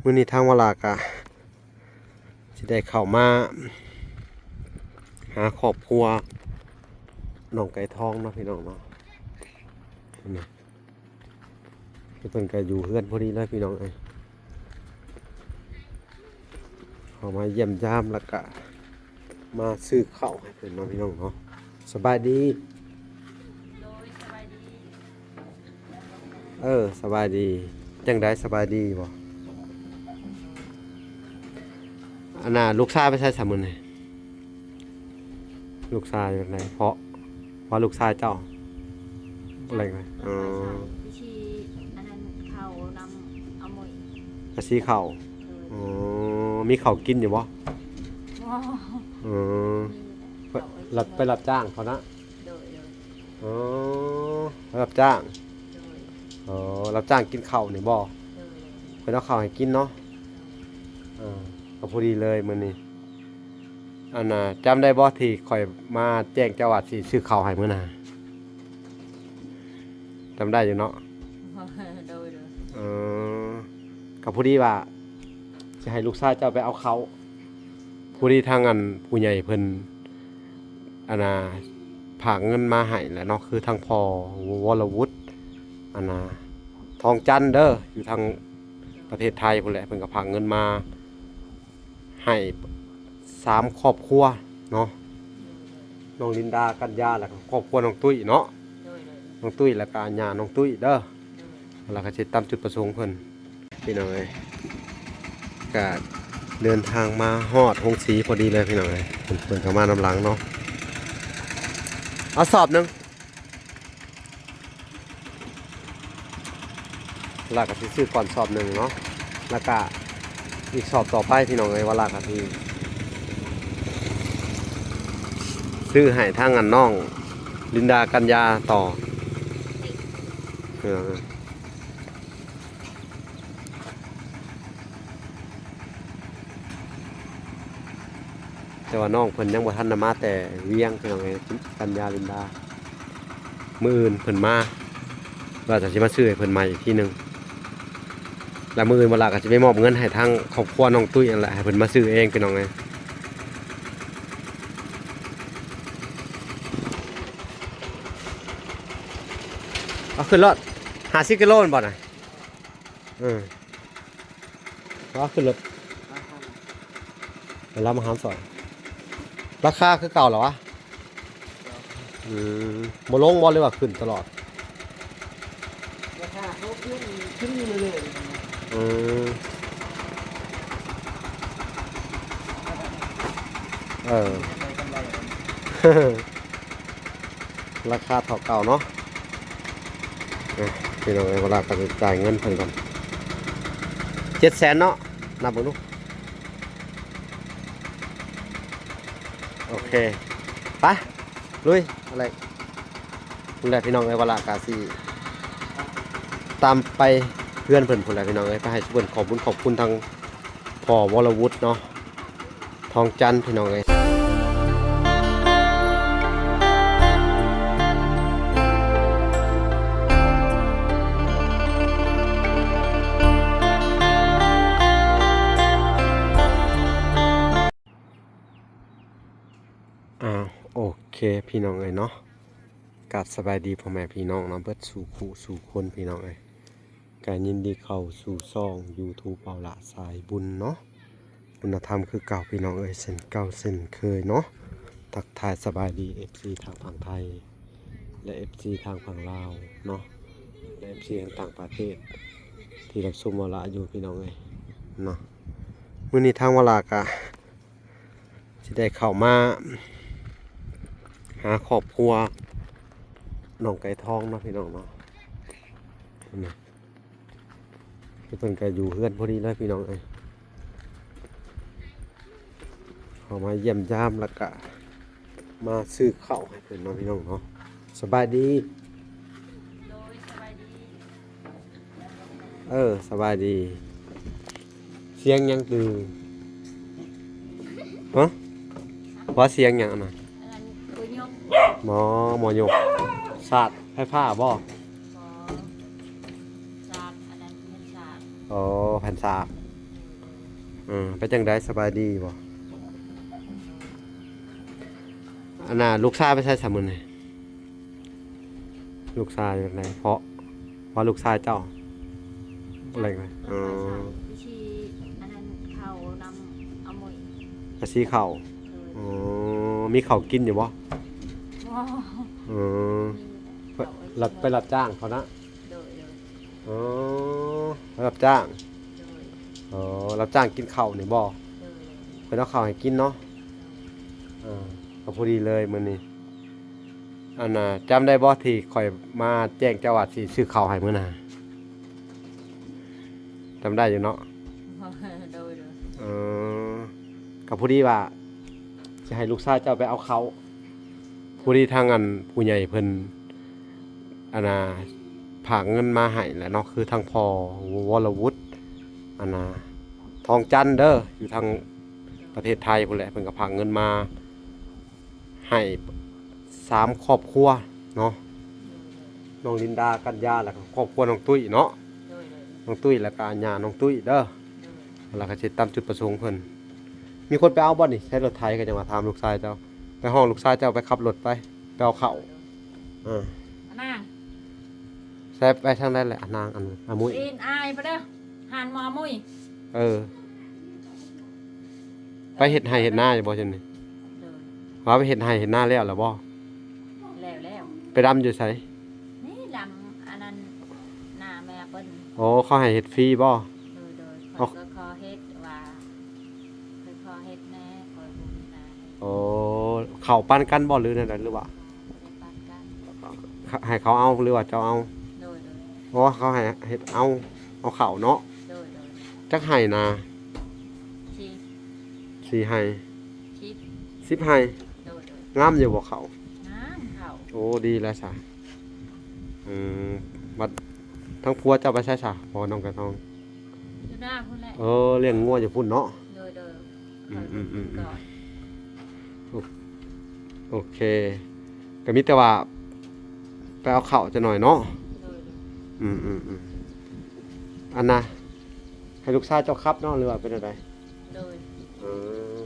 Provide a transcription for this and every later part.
มื้อนี้ทางวลากะสิได้เข้ามาหาครอบครัวน้องไก่ทองเนาะพี่น้องเนาะนี่เพิ่นก็อยู่เฮือนพอดีเลยพี่น้องเอ้ยเข้ามาเยี่ยมยามแล้วก็มาซื้อข้าวให้เพิ่นเนาะพี่น้องเนาะสบายดีสบายดีจังได๋สบายดีบ่อันน่ะลูกชายไปใช้สามมื้อนี่ลูกชายอยู่ไหนเพราะว่าลูกชายเจ้าอะไรไงวิธีอันนั้นเขานำเอาหมดกระซีเข่ามีเข่ากินอยู่บ่ไปรับจ้างเขานะรับจ้างรับจ้างกินเข่านี่บ่เพิ่นเอาเข่าให้กินเนาะก็พอดีเลยมื้อนี้อันน่ะจำได้บ่ที่ข่อยมาแจ้งจังหวัดสิซื้อข้าวให้มื้อน่ะจำได้อยู่เนาะก็พอดีว่าจะให้ลูกชายเจ้าไปเอาเขาพอดีทางอันผู้ใหญ่เพิ่นอันน่ะฝากเงินมาให้แหละเนาะคือทางพ่อวรวุฒิอันน่ะทองจันทร์เด้ออยู่ทางประเทศไทยพุ่นแหละเพิ่นก็ฝากเงินมาให้3ครอบครัวเนาะน้องลินดากัญญาแล้วก็ครอบครัวน้องตุ้ยเนาะน้องตุ้ยแล้วก็ญาน้องตุ้ยเด้อแล้วก็สิตามจุดประสงค์เพิ่นพี่น้องเอ้ยก็เดินทางมาฮอดโรงสีพอดีเลยพี่น้องเอ้ยเพิ่นเข้ามานำหลังเนาะเอาสอบนึงแล้วก็สิซื้อก่อนสอบนึงเนาะแล้วก็อีกสอบต่อไปพี่น้องเอ้ยว่าลากะที่ซื้อให้ทางอันน้องลินดากัญญาต่อแต่ว่าน้องเพิ่นยังบ่ทันมาแต่เวียงพี่น้องเอ้ยกัญญาลินดามื้ออื่นเพิ่นมาว่าจะสิมาซื้อให้เพิ่นใหม่อีกทีนึงแล้วมื้ออื่นเวลาก็สิไปมอบเงินให้ทางครอบครัวน้องตุ้ยนั่นแหละให้เพิ่นมาซื้อเองพี่น้องเอ้ยเอาขึ้นรถ50 กิโลบ่น่ะเอาขึ้นรถเดี๋ยวเรามาหาสอนราคาคือเก่าเหรอวะบ่ลงบ่เลยว่าขึ้นตลอดราคาเขาขึ้นเรื่อยราคาเท่าเก่าเนาะพี่น้องเวลาการจ่ายเงินเพิ่นก่อน700,000เนาะนับบ่ลูกโอเคไปลุยอะไรพุ่นแหละพี่น้องเวลากาสิตามไปเพื่อนเพิ่นพุ่นแหละพี่น้องไปให้เพิ่นขอบคุณทางพ่อวรวุฒิเนาะทองจันทร์พี่น้องโอเคพี่น้องเนาะกราบสบายดีพ่อแม่พี่น้องเนาะเบิดสู่คู่สู่คนพี่น้องการยินดีเข้าสู่ช่อง YouTube เปาละสายบุญเนาะคุณธรรมคือเก่าพี่น้องเส้นเก่าเส้นเคยเนาะทักทายสบายดี FC ทางฝั่งไทยและ FC ทางฝั่งลาวเนาะและ FC ต่างประเทศที่รับชมวละอยู่พี่น้องเนาะมื้อนี้ทางวลากะสิได้เข้ามาหาครอบครัวน้องไก่ทองเนาะพี่น้องเนาะนี่เพิ่นก็อยู่เฮือนพอดีเลยพี่น้องเข้ามาเยี่ยมยามแล้วก็มาซื้อข้าวให้เพิ่นเนาะพี่น้องเนาะสบายดีสบายดีเสียงยังตื่นฮะว่าเสียงยังน่ะหมอยกศาสตร์ไฟฟ้าบ่ศาสตร์อันนั้นเป็นศาสตร์แผ่นศาสตร์ ไปจังได๋สบายดีบ่อันน่ะลูกชายไปใช้สามมื้อนี่ลูกชายจังไดเพราะลูกชายเจ้าอะไรกันต้นไม้ใส่วิธีอันนั้นเขานำเอาหมอย อาชีข้าว โดย อ๋อมีข้าวกินอยู่บ่ ว้าว อือ มี ไปรับจ้างเขานะ โดย อ๋อรับจ้าง โดย อ๋อรับจ้างกินข้าวนี่บ่ โดย เพิ่นเอาข้าวให้กินเนาะก็พอดีเลยมื้อนี้อันน่ะจำได้บ่ที่ข่อยมาแจ้งเจ้าว่าสิซื้อข้าวให้มื้อน่ะจำได้อยู่เนาะ โดย เออก็พอดีว่าสิให้ลูกชายเจ้าไปเอาเขาพอดีทางอันผู้ใหญ่เพิ่นอันน่ะฝากเงินมาให้แหละเนาะคือทางพ่อวรวุฒิอันน่ะทองจันทน์เด้ออยู่ทางประเทศไทยพุ่นแหละเพิ่นก็ฝากเงินมาให้3ครอบครัวเนาะน้องลินดากัญญาแล้วก็ครอบครัวน้องตุ้ยเนาะ โดย น้องตุ้ยแล้วก็ญาน้องตุ้ยเด้อแล้วก็สิตามจุดประสงค์เพิ่นมีคนไปเอาบ่นี่ใช้รถไถก็จังว่าถามลูกชายเจ้าไปห้องลูกชายเจ้าไปขับรถไปเอาเข้าอ่า นาง ใช้ไปทางใดแหละนางอันอามุย ปีนอายไปเด้อหันหมอมุ้ย ไปเฮ็ดไร่เฮ็ดนาอยู่บ่ซั่นนี่ โดย ว่าไปเฮ็ดไร่เฮ็ดนาแล้วล่ะบ่ แล้ว ไปรำอยู่ไส นี่ลำอันนั้นหน้าแม่เปิ้น โอ้เขาให้เฮ็ดฟรีบ่ โดยคอยก็ขอเฮ็ดว่าเคยขอเฮ็ดแน่คอยบุญนา โอ้เขาปันกันบ่หรือนั่นหรือว่า ได้ปานกัน ให้เขาเอาหรือว่าเจ้าเอา โดย เพราะว่าเขาให้เฮ็ดเอาเข้าเนาะ โดย จักให้นะ ชี สี่ให้ ชิป 10ให้ โดย งามอยู่บ่เขา น้ำเขา โอ้ดีแล้วซะบัดทั้งผัวเจ้าไปใช้ซะพอน้องกระทอง อยู่หน้าพุ่นแหละ เลี้ยงงัวอยู่พุ่นเนาะ โดย อืม ก่อน โอเคก็มีแต่ว่าไปเอาข้าวจะหน่อยเนาะ โดย อันน่ะให้ลูกชายเจ้าครับเนาะหรือว่าเป็นอะไร โดย เออ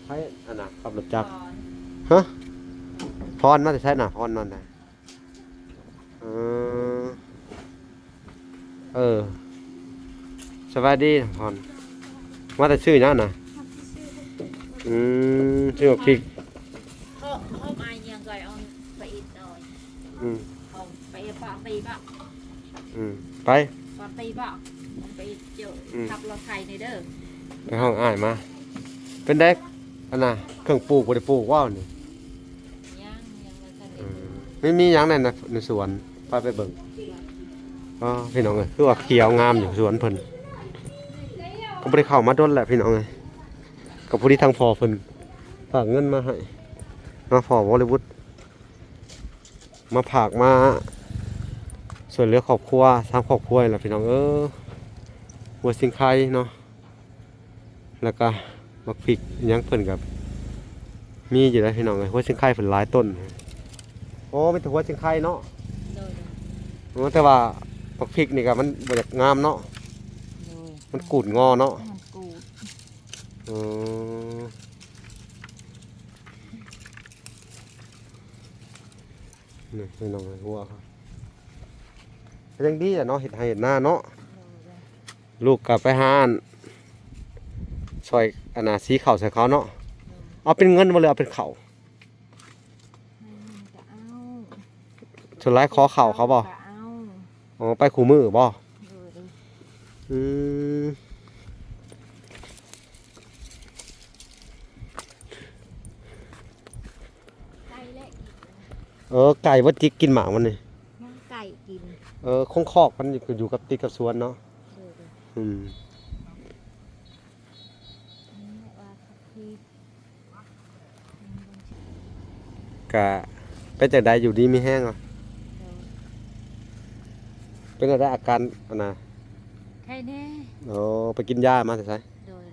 ให้อันน่ะขับรถจักร ก่อน ฮะพรมาแต่ใช่น่ะพรนั่นน่ะเออสวัสดีพรมาแต่ชื่อนั่นน่ะชื่อว่าพริก เขามายังไงเอาไปอีกหน่อย เอาไปปาตีบ้าง ไป ปาตีบ้างไปเจอขับรถไทยในเด้อ ไปห้องอ้ายมา เป็นเด็กอันน่ะเครื่องปลูกบ่ได้ปลูกว่าวนี่ ยังไม่ทันได้ ไม่มีหยังในสวนพาไปเบิ่งพี่น้องเอ้ยคือว่าเขียวงามอยู่สวนเพิ่นก็บ่ได้เข้ามาดนแหละพี่น้องเอ้ยก็ผู้ที่ทางพ่อเพิ่นฝากเงินมาให้มาพ่อวอลลีวูดมาฝากมาส่วนเหลือครอบครัวทางครอบครัวนี่แหละพี่น้องหัวสิงไข่เนาะแล้วก็บักพริกอิหยังเพิ่นกับมีอยู่แล้วพี่น้องเอ้ยหัวสิงไข่เพิ่นหลายต้นโอ้มีแต่หัวสิงไข่เนาะ โดย แต่ว่าบักพริกนี่ก็มันบ่อยากงามเนาะมันกูดงอเนาะ มันกูด เออนี่พี่น้องเอ้ยหัวครับก็ยังดีอ่ะเนาะเห็ดไร่เห็ดนาเนาะลูกกลับไปหาอันซอยอันน่ะสีข้าวใส่เขาเนาะเอาเป็นเงินบ่เลยเอาเป็นข้าว จะเอา สุดท้ายขอข้าวเขาบ่ จะเอา อ๋อไปคู่มือบ่ โดย อืม ไก่และ ไก่บ่จิกกินหมากมันนี่ น้องไก่กิน คงคอกมันอยู่กับติดกับสวนเนาะ โดย อืม ว่าที่ กะเป็นจังไดอยู่ดีมีแห้งอ่ะเป็นจังไดอาการอันน่ะ ใครแน่ ไปกินยามาแต่ไส โดย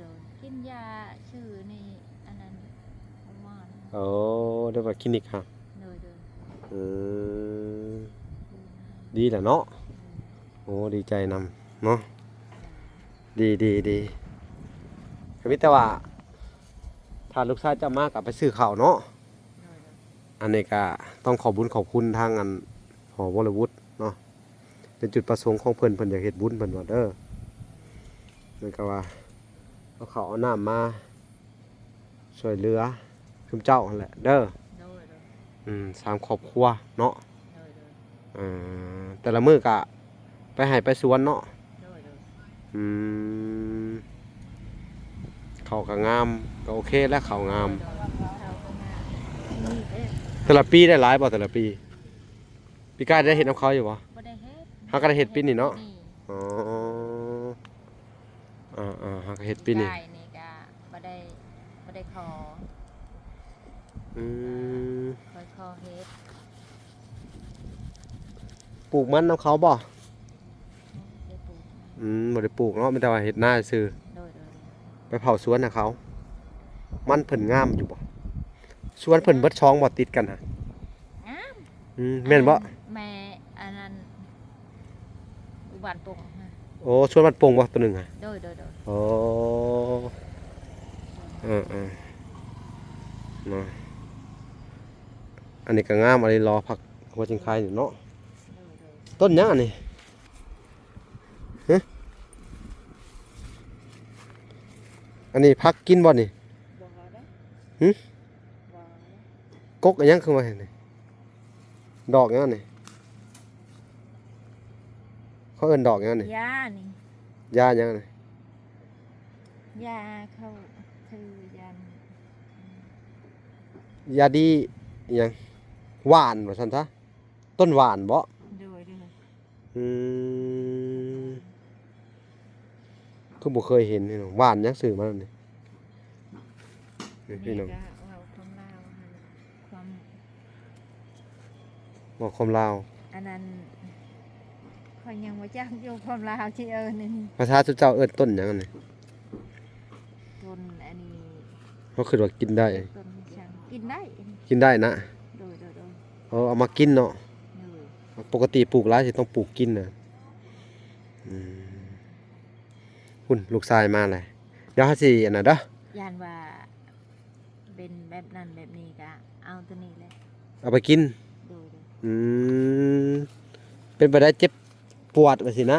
กินยาชื่อนี่อันนั้นว่า ได้ว่าคลินิกค่ะ โดย อืมดีแหละเนาะ โอ้ดีใจนำเนาะดีดีดีก็มีแต่ว่าถ้าลูกชายจะมากกับไปซื้อข้าวเนาะอันนี้ก็ต้องขอบคุญขอบคุณทางอันหอวรวุฒิเนาะเป็นจุดประสงค์ของเพิ่นเพิ่นอยากเฮ็ดบุญเพิ่นว่าเด้อนั่นก็ว่าเอาข้าวเอาน้ำมาช่วยเหลือคุมเจ้าหั่นแหละเด้อ โดยโดย 3ครอบครัวเนาะ โดยโดย แต่ละมื้อก็ไปให้ไปสวนเนาะ โดยโดย อืมเขาก็งามก็โอเคแล้วเขางาม เขาก็มานี่เด้อ แต่ละปีได้หลายบ่แต่ละปีปีกายได้เห็นน้ำเขาอยู่บ่ บ่ได้เฮ็ด เฮาก็ได้เฮ็ดปีนี้เนาะอ๋อเฮาก็เฮ็ดปีนี้ ได้นี่ก็บ่ได้ขอ อืม คอยขอเฮ็ด ปลูกมันน้ำเขาบ่ ได้ปลูก บ่ได้ปลูกเนาะมีแต่ว่าเฮ็ดหน้าซื่อ โดยโดย ไปเผาสวนน่ะเขา มันเพิ่นงามอยู่บ่สวนเพิ่นเบิดช่องบ่ติดกันฮะ อ้าว แม่นบ่ แม่อันนั้นอุบัติปงฮะ โอ้สวนมันโป่งบ่ตัวหนึงฮะ โดยโดยโดย โอ้เนาะอันนี้ก็งามอะไรรอผักหัวจิงไคอยู่เนาะ โดยโดย ต้นหยังอันนี้ฮะอันนี้ผักกินบ่นี่ บ่ฮอได้ หึ บ่ กกอันยังคือว่าเห็นนี่ดอกหยังนี่เขาเอิ้นดอกหยังนี่ ยานี่ ยาหยังนี่ ยาเข้าคือยาน ยาดีอิหยังหวานว่าซั่นซะต้นหวานบ่ โดยโดย อืมคือบ่เคยเห็นนี่เนาะหวานหยังซื้อมาแล้วนี่นี่พี่น้อง ก็เอาความลาวหั่นความ บอกความลาว อันนั้นข้อยยังบ่จักอยู่ความลาวที่นี่ ภาษาเจ้าเอิ้นต้นหยังอันนี้ ต้นอันนี้ เขาคิดว่ากินได้ ต้นช่างกินได้ กินได้นะ โดยโดยโดย เอามากินเนาะ โดย ปกติปลูกหลายสิต้องปลูกกินน่ะหุ่นลูกชายมาเลยเดี๋ยวหาสิอันน่ะเด้อย านว่าเป็นแบบนั้นแบบนี้ก็เอาตัวนี้เลย เอาไปกิน โดยโดย อืมเป็นไปได้เจ็บปวดว่าสินะ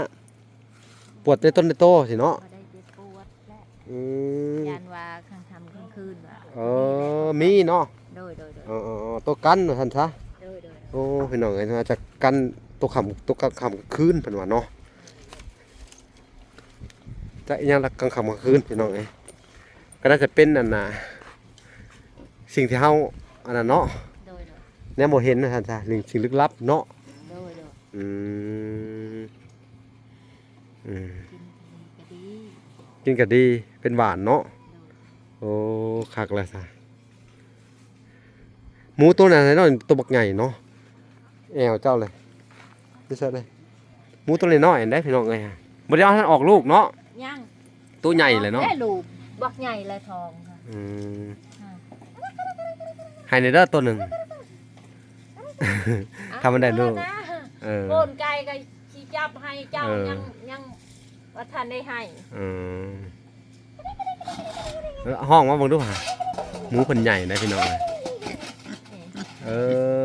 ปวดในต้นในโตสิเนาะ บ่ได้เจ็บปวดและ อืม ยานว่าข้างค่ำกลางคืนว่า มีเนาะ โดยโดยโดย ตัวกันว่าซั่นซะ โดยโดย โอ้พี่น้องเอ้ยน่าจะกันตัวกลางค่ำคืนเพิ่นว่าเนาะจะอีหยังละกลางค่ำกลางคืนพี่น้องเอ้ยก็น่าจะเป็นอันน่ะสิ่งที่เฮาอันนั้นเนาะ โดยโดย แนวบ่เห็นนะท่านจ้ะเรื่องสิ่งลึกลับเนาะ โดยโดย อืมอืม กินก็ดี กินก็ดีเป็นหวานเนาะ โดย โอ้คักแล้วซะหมูตัวนั้นเนาะตัวบักใหญ่เนาะแอวเจ้าเลยนี่ซะเลยหมูตัวน้อยๆได้พี่น้องเอ้ยฮะบ่ได้เอาท่านออกลูกเนาะ ย่าง ตัวใหญ่เลยเนาะ ได้ลูกบักใหญ่เลยทองค่ะ อืม อ่า ให้ในเด้อตัวหนึง ทำมันได้ลูก เอานะ เออ โกนไก่ก็สิจับให้เจ้า เออ ยังว่าทันได้ให้ อืมห้องว่าเบิ่งดูหาหมูเพิ่นใหญ่นะพี่น้องเอ้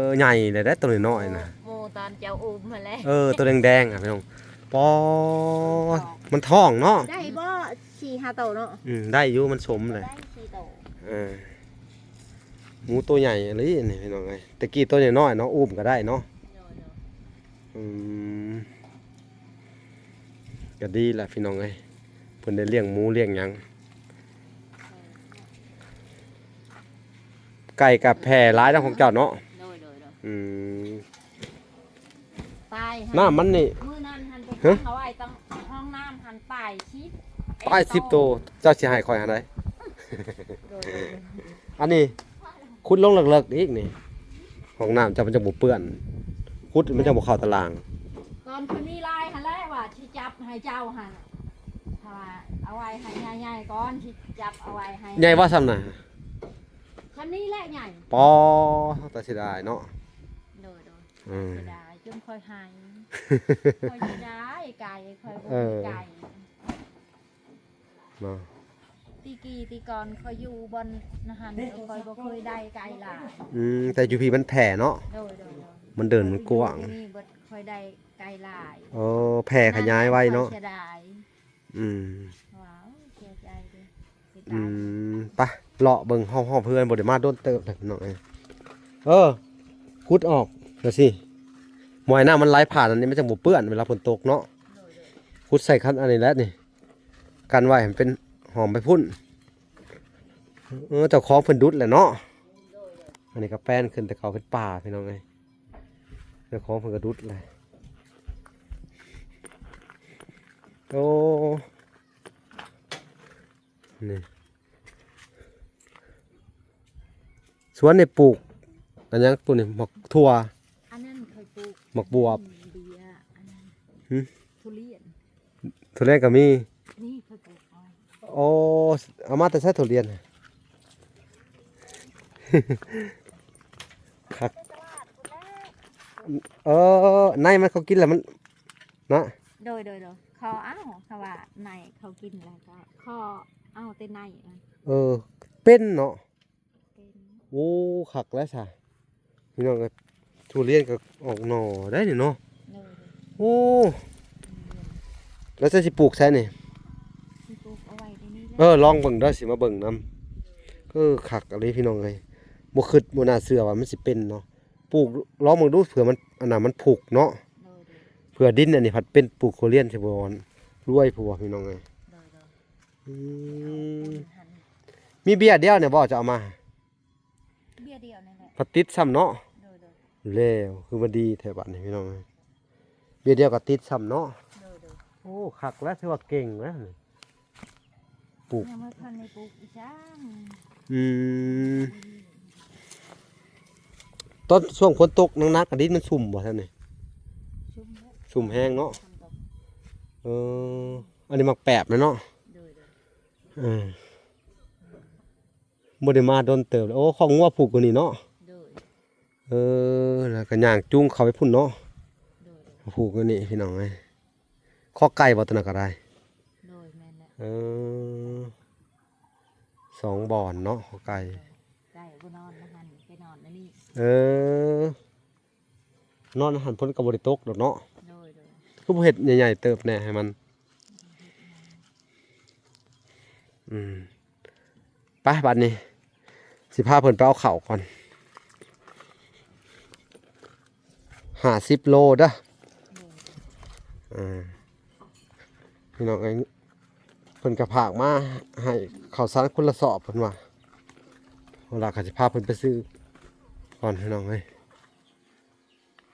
ย ใหญ่เลยได้ตัวน้อยๆนะ หมูตอนเจ้าอุ้มมาแล้ว ตัวแดงๆอ่ะพี่น้องปอมันท้องเนาะ ได้บ่4-5โตเนาะ ได้อยู่มันสมเลย ได้4โต หมูตัวใหญ่เลยนี่พี่น้องเอ้ยตะกี้ตัวน้อยๆเนาะอุ้มก็ได้เนาะ โดยโดย อืมก็ดีแหละพี่น้องเอ้ยเพิ่นได้เลี้ยงหมูเลี้ยงหยังไก่กับแพร่ร้ายทั้งของเจ้าเนาะ โดยโดยโดย อืม ตาย น้ามันนี่ มื้อนั้นหันไป ฮะ เขาไว้ตั้งห้องน้ำหันตายชิด ป้าย10ตัวเจ้าสิให้ข่อยหาได้ โดยโดย อันนี้ขุดลงเลิกๆอีกนี่ห้องน้ำจะมันจะบ่เปื้อนขุดมันจะบ่เข้าตาราง ตอนคืนนี้ลายหันแล้วว่าที่จับให้เจ้าหันถ้าว่าเอาไว้ให้ใหญ่ๆก่อนที่จับเอาไว้ให้ ใหญ่ว่าซ้ำน่ะ คันนี้แหละใหญ่ ปอแต่เสียดายเนาะ โดยโดย อืม จะได้จนค่อยหายค่อยจะได้ คอยบ่ เออ ไก่ เนาะ ตีก่อนคอยอยู่บนนะฮันคอยบ่เคยได้ไก่หลาย แต่อยู่พี่มันแผ่เนาะ โดย มันเดินมันกว้าง นี่เบิดคอยได้ไก่หลาย อ๋อแผ่ขยายไว้เนาะ เสียดาย อืม ว้าวเสียใจเลยเสีย อื ดาย มไปเลาะเบิ่งห้องเพื่อนบ่ได้มาโดนเติบหน่อยขุดออกเดี๋ยวสิหมอยน้ามันไหลผ่านอันนี้มันจะบ่เปื้อนเวลาฝนตกเนาะขุดใส่คันอันนี้แล้วนี่กันไว้ให้มันเป็นหอมไปพุ่นเจ้าของเพิ่นดุดแหละเนาะอันนี้ก็แป้นขึ้นแต่เขาเป็นป่าพี่น้องเอ้ยเจ้าของเพิ่นก็ดุดเลยโอ้นี่สวนนี่ปลูกอันยังปลูกนี่หมักถั่ว อันนั้นเคยปลูก หมักบวบ เบียร์อันนั้น หึ ทุเรียน ทุเรียนก็มี นี่เคยปลูกเอา โอ้เอามาแต่ใช้ทุเรียน ครับในมันเขากินแล้วมันนะ โดยคอเอ้าเขาว่าในเขากินแล้วก็คอเอ้าเต้นในมัน เป็นเนาะ เป็น โอ้คักแล้วจ้ะพี่น้องก็ทุเรียนก็ออกหน่อได้นี่เนาะ โดย โอ้แล้วจะสิปลูกใช่นี่ ที่ปลูกเอาไว้ในนี้ ลองเบิ่งเด้อสิมาเบิ่งนำคักอะไรพี่น้องเอ้ยบ่คิดบ่น่าเชื่อว่ามันสิเป็นเนาะปลูกลองเบิ่งดูเผื่อมันอันน่ะมันผูกเนาะ โดย เผื่อดินอันนี้ผัดเป็นปลูกโคเรียนใช่บ่รวยผัวพี่น้องเอ้ย อืม หัน มีเบียร์เดียวเนี่ยบ่จะเอามา เบี้ยเดียวนั่นแหละ พัดติดซ้ำเนาะ โดย แล้วคือมันดีแถวบ้านนี่พี่น้องเอ้ยเบียร์เดียวก็ติดซ้ำเนาะโอ้คักแล้วถือว่าเก่งแล้วนี่ปลูก ยังไม่ทันในปลูกอีกจ้าง อืมต้นช่วงฝนตกนักๆอันนี้มันสุ่มบ่ท่านนี่ ชุ่มแล้ว สุ่มแห้งเนาะ ทำตก อันนี้มักแปบนะเนาะ โดย บ่ได้มาโดนเติบแล้วโอ้ของงัวผูกกว่านี้เนาะ โดย แล้วก็ย่างจูงเขาไปพุ่นเนาะ โดย ผูกกว่านี้พี่น้องเอ้ยข้อไก่บ่ตัวนั้นก็ได้ โดยแม่นแหละ สองบ่อนเนาะข้อไก่ ไก่กูนอนนะฮันไปนอนนั่นนี่ นอนหันพ้นกับบริตกดอกเนาะ โดย คือบ่เฮ็ดใหญ่ๆเติบแน่ให้มันไปบัดนี้สิพาเพิ่นไปเอาข้าวก่อน50 โลเด้อพี่น้องเอ้ยเพิ่นก็พากมาให้ข้าวสารคนละสอบเพิ่นว่าเวลาก็สิพาเพิ่นไปซื้อก่อนพี่น้องเอ้ย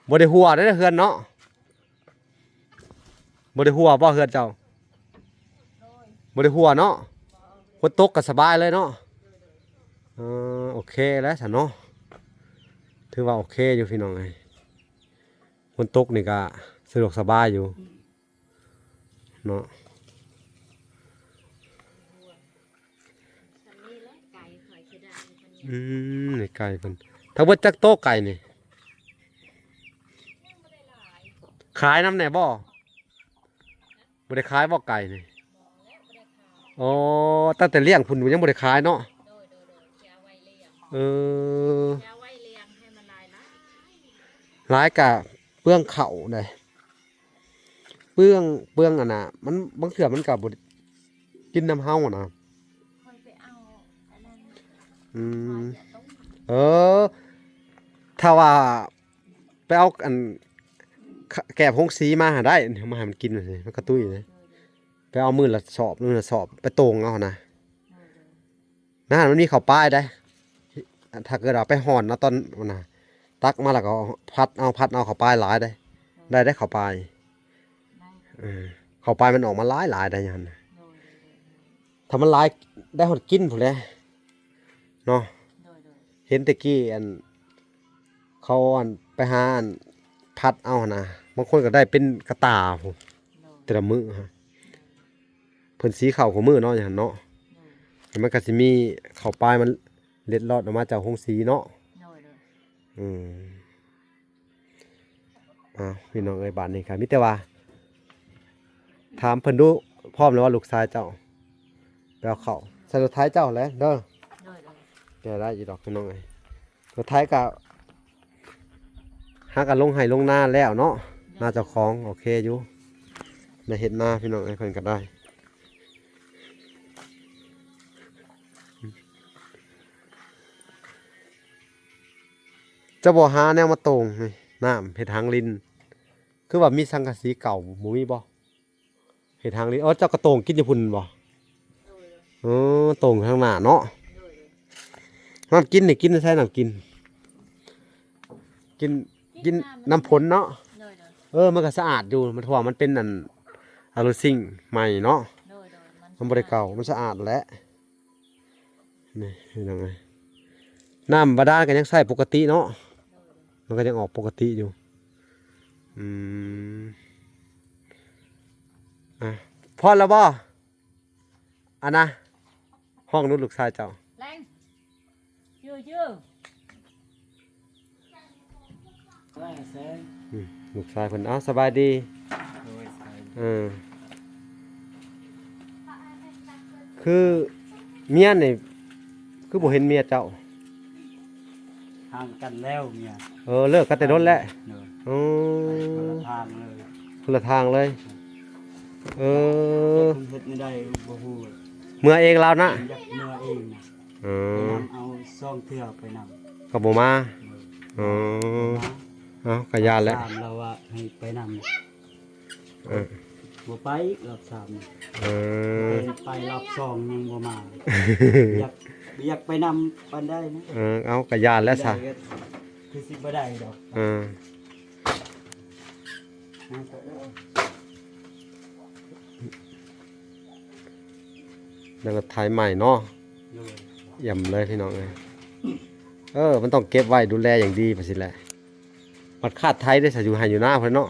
บ่ได้หัวได้อเฮือนเนาะบ่ได้หัวบ่เฮือนเจ้าบ่ได้หัวเนาะฝนตกก็สบายเลยเนาะโอเคแล้วซะเนาะถือว่าโอเคอยู่พี่น้องเอ้ยฝนตกนี่ก็สะดวกสบายอยู่เนาะ คันนี้แหละไก่ข่อยเสียดายคันนี้ นี่ไก่เพิ่นทั้งเบิดจักโต๊ะไก่นี่ขายน้ำแหน่บ่บ่ได้ขายบ่ไก่นี่อ๋อตั้งแต่เลี้ยงพุ่นยังบ่ได้ขายเนาะ โดยแกไว้เลี้ยง เออ แกไว้เลี้ยงให้มันลายละ หลายกะเปลืองข้าวได้เปลืองอันน่ะมันบางเทื่อมันก็บ่ได้กินน้ำเฮาน่ะ ค่อยไปเอาอันนั้น อืม จะต้อง ถ้าว่าไปเอาอันแกบพงสีมาหาได้เดี๋ยวมาให้มันกินหน่อยสิมันกระตุ้ยเลยไปเอามือละสอบมือละสอบไปตรงเอานะนั่นมันมีข้าวป้ายได้ถ้าเกิดเราไปห่อนนะตอนวันน่ะตักมาแล้วก็พัดเอาข้าวป้ายหลายได้ข้าวป้ายข้าวป้ายมันออกมาหลายได้อยังนั้นน่ะถ้ามันหลายได้หดกินพุ่นแหละเนาะเห็นแตะกี้เขาไปหาพัดเอานะบางคนก็ได้เป็นกระตาผมแต่ละมือฮะเพิ่นสีข้าวของมือเนาะอย่างนั้นเนาะมันก็สิมีข้าวปลายมันเล็ดลอดออกมาจากหงสีเนาะพี่น้องเอ้ยบ้านนี้ครับมีแต่ว่า ถามเพิ่นดูพร้อมแล้วว่าลูกชายเจ้าไปเอาเข้าใส่รถท้ายเจ้าแหล้วเด้อ โดย แกได้อีดอกพี่น้องเอ้ยรถท้ายก็หากันลงไห้ลงหน้าแล้วเนาะหน้าเจ้าของโอเคอยู่ได้เฮ็ดหน้าพี่น้องเอ้ยเพิ่นก็ได้จะบ่หาแนวมาตรงนี่น้ำเฮ็ดทางลินคือว่ามีสังกะสีเก่าบ่มีบ่เฮ็ดทางลินอ๋อเจ้ากระโตงกินอยู่พุ่นบ่ตรงข้างหน้าเนาะน้ำกินนี่กินใช่น้ำกินกินน้ำผลเนาะมันก็สะอาดอยู่มันเพราะว่ามันเป็นอันอะลูซิ่งใหม่เนาะมันบ่ได้เก่ามันสะอาดแหละนี่เป็นยังไงน้ำบาดาลก็ยังใช้ปกติเนาะมันก็ยังออกปกติอยู่พอแล้วบ่อันนะห้องนู้นลูกชายเจ้า แรงชื่อ ได้แซง ลูกชายเพิ่นเอาสบายดี โดยสาย คือเมียนี่คือบ่เห็นเมียเจ้า ห่างกันแล้วเมีย เลิกกันแต่โดนแล้ว เนอะ อ๋อ คนละทางเลย คนละทางเลยคุณเฮ็ดไม่ได้บ่ฮู้ เมื่อเองเรานะ อยากเมื่อเองนะ เอ ไป อน ำเอาซ่องเทื่อไปนำ ก็บ่มา เออ เอาก็ยานแล้ว ถามเราว่าให้ไปนำ เออ บ่ไปรอบสาม เออ ไปรอบสองยังบ่มาอยากไปนำปานได้นะ เอาก็ยานแล้วซะ ได้ก็คือสิบ่ได้ดอก แล้วก็ถ่ายใหม่เนาะ เลย เยี่ยมเลยพี่น้องเอ้ยมันต้องเก็บไว้ดูแลอย่างดีไปสิแหละวัดคาดไทยได้ใส่อยู่ให้อยู่หน้าเพิ่นเนาะ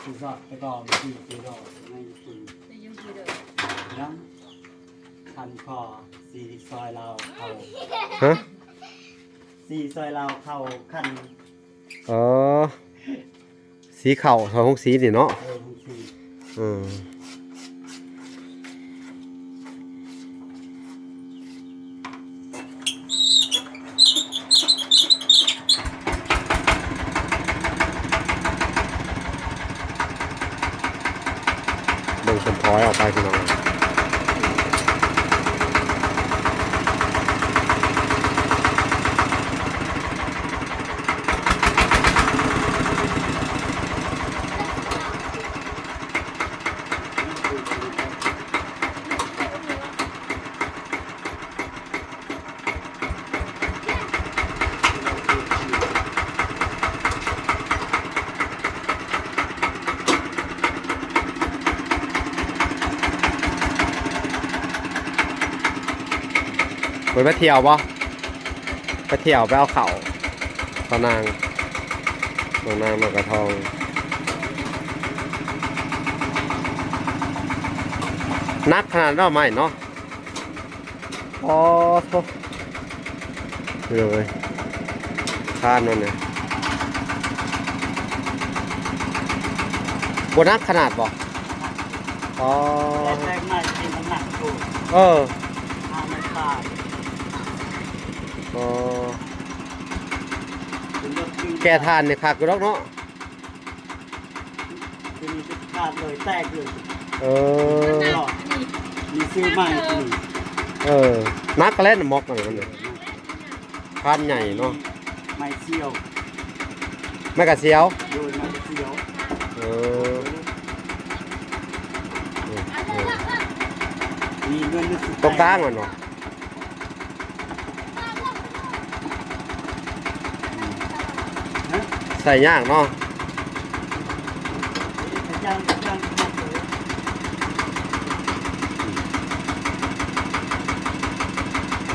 คือก็ไปก่อนคือดอกในคุณ จะยังคือเดิม ยังคันคอสีซอยเราเข้า ฮะ สีซอยเราเข้าคัน สีเข่าทองสีนี่เนาะ ทั้งสี เบิ่งคนถอยออกไปพี่น้องไปเที่ยวบ่ไปเที่ยวไปเอาเข่าตอนนางนางนกกระทองนักขนาดนั้นไหมเนาะโอ้โหเลยข้านนั่นเนี่ยบนักขนาดบ่อ๋อ แรกๆมาเป็นน้ำหนักถูก เออ ทางมันขาด อ๋อ เป็นรถขึ้น แกทานเนี่ยขาดกูดอกเนาะ คือมีจุดขาดเลยแตกเลย เออ มีซื้อใหม่ที่นี่ นักก็เล่นมอกอะไรมันเนี่ยพานใหญ่เนาะ ไม่เชี่ยว ไม่กระเสียว โดยไม่เชี่ยว เออ มีเงินนึกสุด ตรงกลางมันเนาะใส่ยากเนาะ จ้าง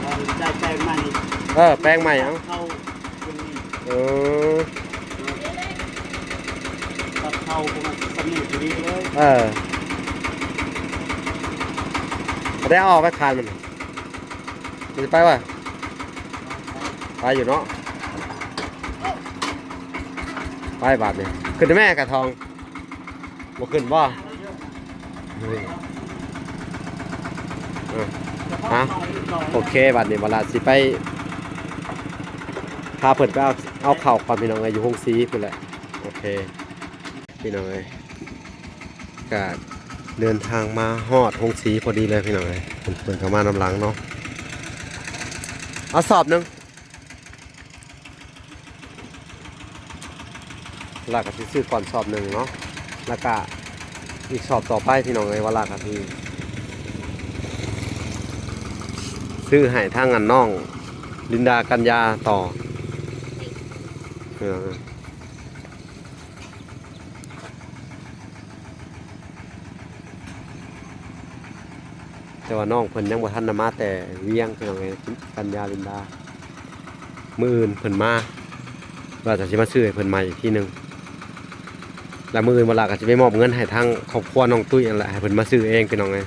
เราได้แปลงใหม่ แป้งใหม่เอา เข้าตรงนี้ เออ ตัดเข้าประมาณสำเร็จดีเลย ได้ออกไปคานมันจะไปวะไปอยู่เนาะ ไปบาทเนี่ยขึ้นได้แม่กระทองบ่ขึ้นบ่เฮ้ยฮะโอเคบาทนี้เวลาสิไปพาเพิ่นไปเอาเข่าความพี่น้องอยู่ห้องซีเพิ่นแหละโอเคพี่น้องเอ้ยก็เดินทางมาฮอดห้องซีพอดีเลยพี่น้องเอ้ยเพิ่นเข้ามาน้ำหลังเนาะเอาสอบหนึงลากะสิซื้อก่อนสอบหนึ่งเนาะแล้วก็อีกสอบต่อไปพี่น้องเอ้ยว่าลากะสิซื้อให้ทางงานน้องลินดากัญญาต่อแต่ว่าน้องเพิ่นยังบ่ทันมาแต่เวียงพี่น้องเอ้ยกัญญาลินดามื้ออื่นเพิ่นมาว่าจะสิมาซื้อให้เพิ่นใหม่อีกทีนึงแล้วมื้ออื่นบ่ล่ะก็สิไปมอบเงินให้ทางครอบครัวน้องตุ้ยนั่นแหละให้เพิ่นมาซื้อเองพี่น้องเอ้ย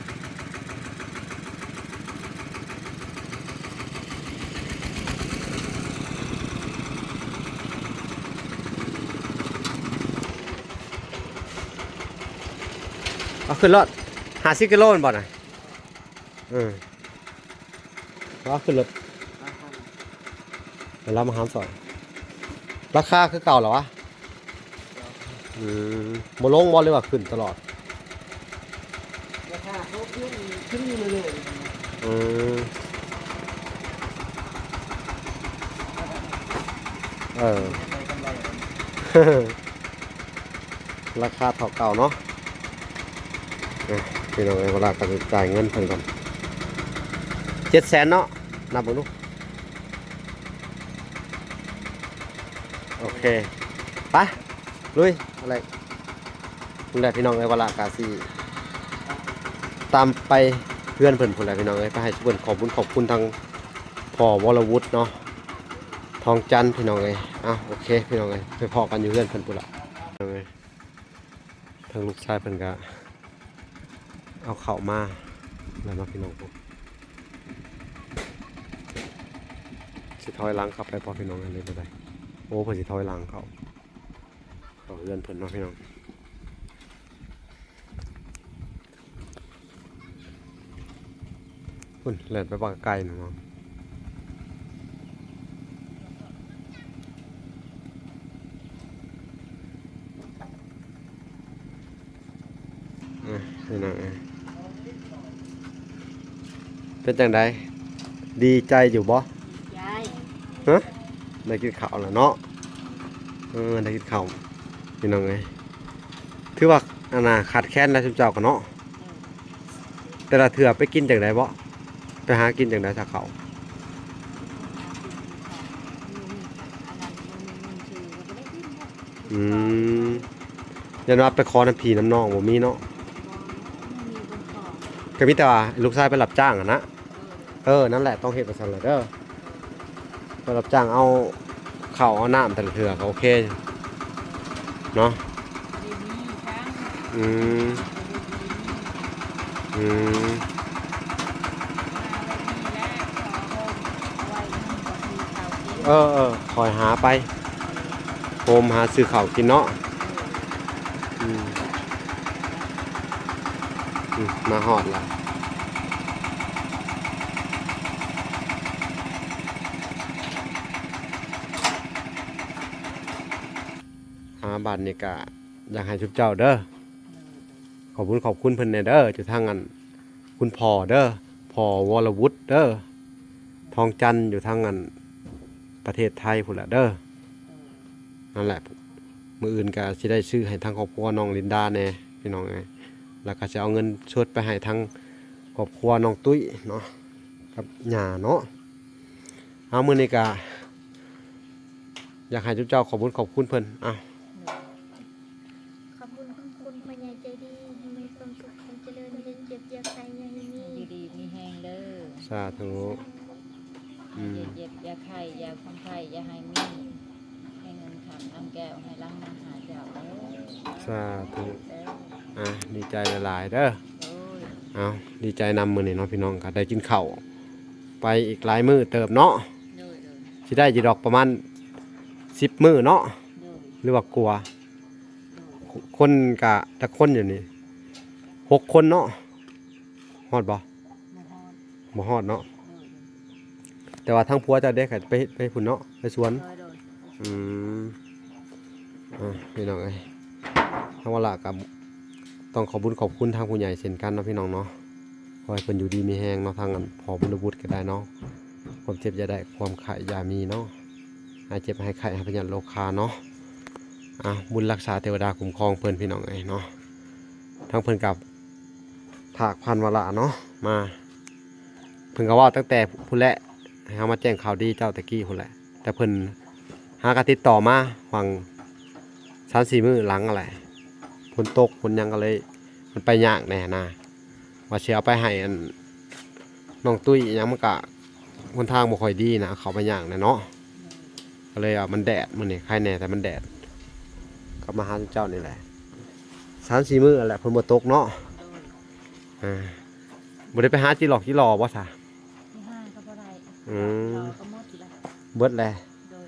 เอาขึ้นรถ50 กิโลบ่น่ะเอาขึ้นรถเดี๋ยวเรามาหาสอนราคาคือเก่าเหรอวะบ่ลงบ่เลยว่าขึ้นตลอดราคาเขาขึ้นเรื่อยราคาเท่าเก่าเนาะพี่น้องเวลาการจ่ายเงินเพิ่นก่อน700,000เนาะนับบ่ลูกโอเคไปลุยอะไรพุ่นแหละพี่น้องเวลากาสิตามไปเพื่อนเพิ่นพุ่นแหละพี่น้องไปให้เพิ่นขอบคุณทางพ่อวรวุฒิเนาะทองจันทร์พี่น้องโอเคพี่น้องไปพอกันอยู่เพื่อนเพิ่นพุ่นละทางลูกชายเพิ่นก็เอาเข่ามาแล้วมาพี่น้องสิถอยหลังขับไปพอพี่น้องเลยบ่ได้โอ้เพิ่นสิถอยหลังเขาเพื่อนเพิ่นเนาะพี่น้องพุ่นแล่นไปบางไกลหนูเนาะพี่น้องเป็นจังไดดีใจอยู่บ่ฮะได้กินข้าวแล้วเนาะได้กินข้าวพี่น้องถือว่าขาดแคลนแล้วจุ๊บเจ้ากันเนาะแต่ละเถื่อไปกินจังไดบ่ไปหากินจังไดถ้าเขายันว่าไปขอน้ำพีน้ำนองบ่มีเนาะก็มีแต่ว่าลูกชายไปรับจ้างนะนั่นแหละต้องเฮ็ดประสันเลยเด้อไปรับจ้างเอาข้าวเอาน้ำแต่ละเถื่อก็โอเคเนาะคอยหาไปโฮมหาซื้อข้าวกินเนาะมาฮอดละบาทนี่ก็อยากให้ชุบเจ้าเด้อขอบคุณเพิ่นเด้ออยู่ทางนั้นคุณพ่อเด้อพ่อวรวุฒิเด้อทองจันทร์อยู่ทางนั้นประเทศไทยพุ่นละเด้อนั่นแหละมื้ออื่นก็สิได้ซื้อให้ทางครอบครัวน้องลินดาแน่พี่น้องแล้วก็จะเอาเงินชดไปให้ทางครอบครัวน้องตุ้ยเนาะกับหญ้าเนาะเอามื้อนี้ก็อยากให้ชุบเจ้าขอบคุณเพิ่นขอบคุณพ่อใหญ่ใจดีให้มีความสุขความเจริญอย่าเจ็บอย่าใครอย่ามีดีมีแห้งเด้อสาธุอย่าเจ็บอย่าไข้อย่าความไข้อย่าให้มีให้เงินขังน้ำแก้วให้ล้างน้ำหาเจ้าเด้อสาธุดีใจหลายๆเด้อดีใจนำมื้อนี้เนาะพี่น้องก็ได้กินข้าวไปอีกหลายมื้อเติบเนาะสิได้อยู่ดอกประมาณ10 มื้อเนาะ หรือว่ากลัว คนกะตะคนอยู่นี่6 คนเนาะฮอดบ่ บ่ฮอด บ่ฮอดเนาะ โดย แต่ว่าทั้งผัวเจะได้ก็ไปพุ่นเนาะไปสวน โดย อืมพี่น้องเอ้ยทางว่าละกับต้องขอบุญขอบคุณทางผู้ใหญ่เช่นกันเนาะพี่น้องเนาะขอให้เพิ่นอยู่ดีมีแฮงเนาะทางอันพอบุญบุตรก็ได้เนาะความเจ็บอย่าได้ความไข้อย่ามีเนาะหายเจ็บหายไข้ให้พยัญโรคาเนาะบุญรักษาเทวดาคุ้มครองเพิ่นพี่น้องเอ้ยเนาะทางเพิ่นกับถากพันวละเนาะมาเพิ่นก็ว่าตั้งแต่พุ่นแหละให้เฮามาแจ้งข่าวดีเจ้าตะกี้พุ่นแหละแต่เพิ่นหากติดต่อมาฟัง3-4 มื้อหลังอะไรฝนตกฝนหยังก็เลยมันไปยากแน่นะว่าสิเอาไปให้อันน้องตุ้ยอิหยังมันก็หนทางบ่ค่อยดีนะเขาไปยากแน่เนาะก็เลยมันแดดมื้อนี้ใครแน่แต่มันแดดก็มาหาเจ้านี่แหละ3-4 มื้อแหละเพิ่นบ่ตกเนาะ โดย บ่ได้ไปหาจิหลอกจิหลอบ่ซะ ที่ห้าก็บ่ได้ อืม เราก็หมดแล้ว เบิดแล โดย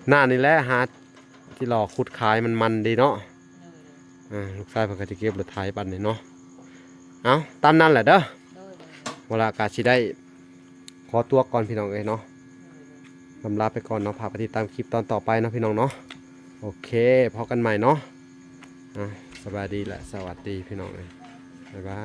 หน้านี่แหละหาจิหลอกขุดขายมันดีเนาะ โดย ลูกชายเพิ่นก็สิเก็บรถไถปันนี่เนาะเอาตามนั้นแหละเด้อ โดย เวลากาสิได้ขอตัวก่อนพี่น้องเอ้ยเนาะลำลาไปก่อนเนาะพาไปติดตามคลิปตอนต่อไปเนาะพี่น้องเนาะโอเคพบกันใหม่เนาะสบายดีและสวัสดีพี่น้องเอ้ยบ๊ายบาย